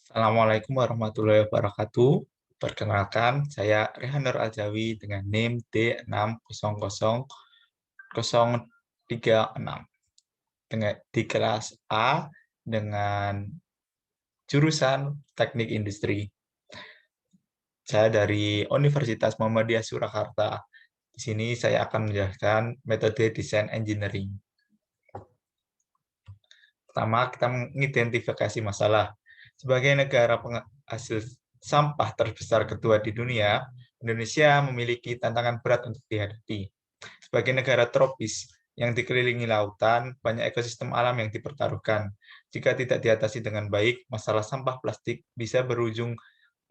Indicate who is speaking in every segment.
Speaker 1: Assalamualaikum warahmatullahi wabarakatuh. Perkenalkan, saya Rehan Nur Aljawi dengan NIM D600036 dengan di kelas A dengan jurusan Teknik Industri. Saya dari Universitas Muhammadiyah Surakarta. Di sini saya akan menjelaskan metode desain engineering. Pertama, kita mengidentifikasi masalah. Sebagai negara penghasil sampah terbesar kedua di dunia, Indonesia memiliki tantangan berat untuk dihadapi. Sebagai negara tropis yang dikelilingi lautan, banyak ekosistem alam yang dipertaruhkan. Jika tidak diatasi dengan baik, masalah sampah plastik bisa berujung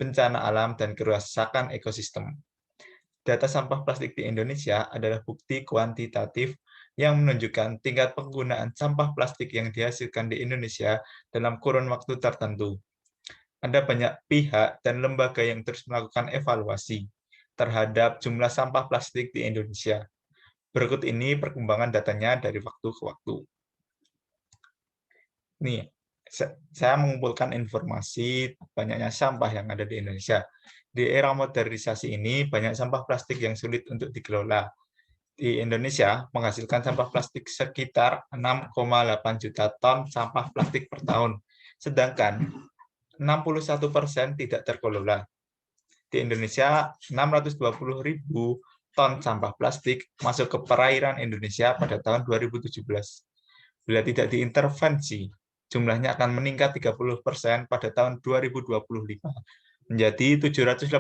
Speaker 1: bencana alam dan kerusakan ekosistem. Data sampah plastik di Indonesia adalah bukti kuantitatif yang menunjukkan tingkat penggunaan sampah plastik yang dihasilkan di Indonesia dalam kurun waktu tertentu. Ada banyak pihak dan lembaga yang terus melakukan evaluasi terhadap jumlah sampah plastik di Indonesia. Berikut ini perkembangan datanya dari waktu ke waktu. Nih, saya mengumpulkan informasi banyaknya sampah yang ada di Indonesia. Di era modernisasi ini, banyak sampah plastik yang sulit untuk dikelola. Di Indonesia menghasilkan sampah plastik sekitar 6,8 juta ton sampah plastik per tahun, sedangkan 61% tidak terkelola. Di Indonesia, 620.000 ton sampah plastik masuk ke perairan Indonesia pada tahun 2017. Bila tidak diintervensi, jumlahnya akan meningkat 30% pada tahun 2025 menjadi 780.000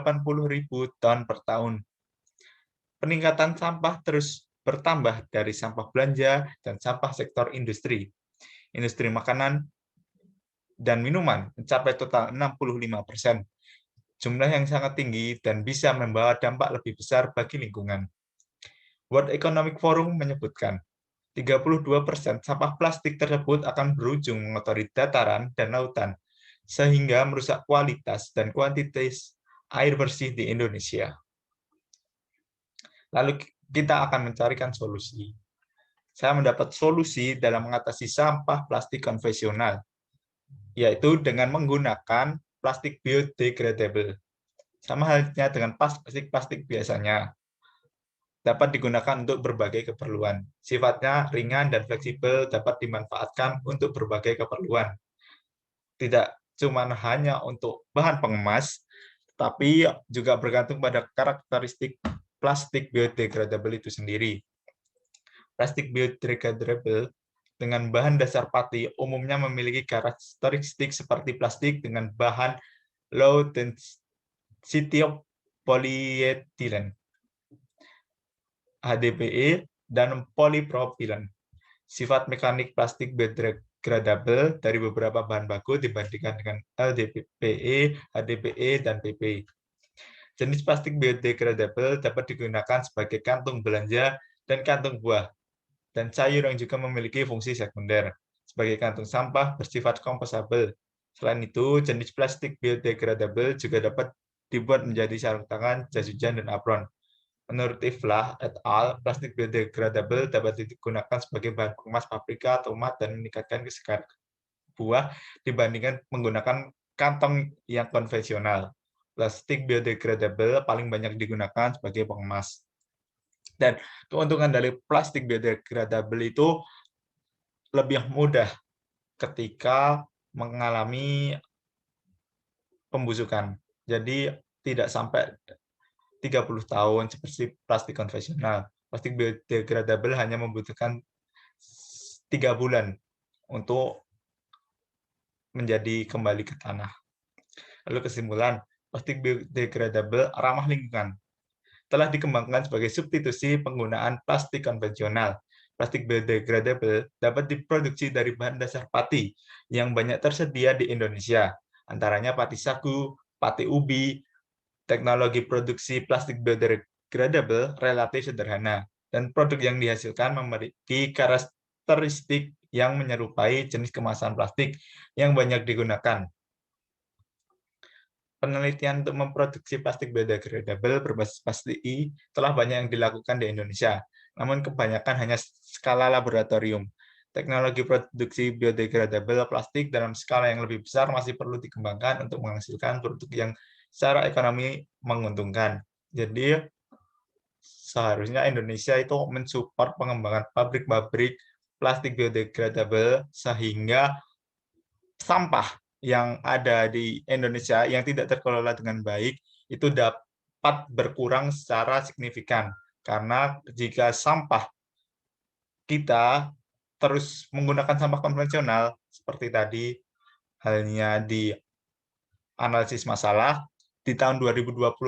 Speaker 1: ton per tahun. Peningkatan sampah terus bertambah dari sampah belanja dan sampah sektor industri. Industri makanan dan minuman mencapai total 65%. Jumlah yang sangat tinggi dan bisa membawa dampak lebih besar bagi lingkungan. World Economic Forum menyebutkan 32% sampah plastik tersebut akan berujung mengotori dataran dan lautan, sehingga merusak kualitas dan kuantitas air bersih di Indonesia. Lalu kita akan mencarikan solusi. Saya mendapat solusi dalam mengatasi sampah plastik konvensional, yaitu dengan menggunakan plastik biodegradable. Sama halnya dengan plastik biasanya, dapat digunakan untuk berbagai keperluan. Sifatnya ringan dan fleksibel, dapat dimanfaatkan untuk berbagai keperluan. Tidak cuma hanya untuk bahan pengemas, tapi juga bergantung pada karakteristik plastik biodegradable itu sendiri. Plastik biodegradable dengan bahan dasar pati umumnya memiliki karakteristik seperti plastik dengan bahan low density polyethylene HDPE, dan polipropilen. Sifat mekanik plastik biodegradable dari beberapa bahan baku dibandingkan dengan LDPE, HDPE, dan PP. Jenis plastik biodegradable dapat digunakan sebagai kantung belanja dan kantung buah, dan sayur yang juga memiliki fungsi sekunder, sebagai kantung sampah bersifat kompostabel. Selain itu, jenis plastik biodegradable juga dapat dibuat menjadi sarung tangan, jas hujan, dan apron. Menurut Iflah et al., plastik biodegradable dapat digunakan sebagai bahan pengemas paprika, tomat, dan meningkatkan kesegaran buah dibandingkan menggunakan kantong yang konvensional. Plastik biodegradable paling banyak digunakan sebagai pengemas. Dan keuntungan dari plastik biodegradable itu lebih mudah ketika mengalami pembusukan. Jadi tidak sampai 30 tahun seperti plastik konvensional. Plastik biodegradable hanya membutuhkan 3 bulan untuk menjadi kembali ke tanah. Lalu kesimpulan, plastik biodegradable ramah lingkungan. Telah dikembangkan sebagai substitusi penggunaan plastik konvensional. Plastik biodegradable dapat diproduksi dari bahan dasar pati yang banyak tersedia di Indonesia, antaranya pati sagu, pati ubi. Teknologi produksi plastik biodegradable relatif sederhana, dan produk yang dihasilkan memiliki karakteristik yang menyerupai jenis kemasan plastik yang banyak digunakan. Penelitian untuk memproduksi plastik biodegradable berbasis plastik telah banyak yang dilakukan di Indonesia, namun kebanyakan hanya skala laboratorium. Teknologi produksi biodegradable plastik dalam skala yang lebih besar masih perlu dikembangkan untuk menghasilkan produk yang secara ekonomi menguntungkan. Jadi, seharusnya Indonesia itu mensupport pengembangan pabrik-pabrik plastik biodegradable sehingga sampah yang ada di Indonesia yang tidak terkelola dengan baik itu dapat berkurang secara signifikan. Karena jika sampah kita terus menggunakan sampah konvensional seperti tadi halnya di analisis masalah, di tahun 2025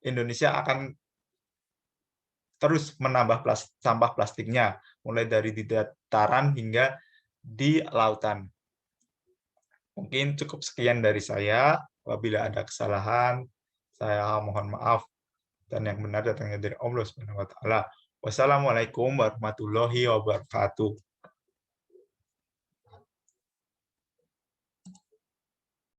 Speaker 1: Indonesia akan terus menambah sampah plastiknya, mulai dari di dataran hingga di lautan. Mungkin cukup sekian dari saya. Apabila ada kesalahan, saya mohon maaf. Dan yang benar datangnya dari Allah Subhanahu wa Ta'ala. Wassalamualaikum warahmatullahi wabarakatuh.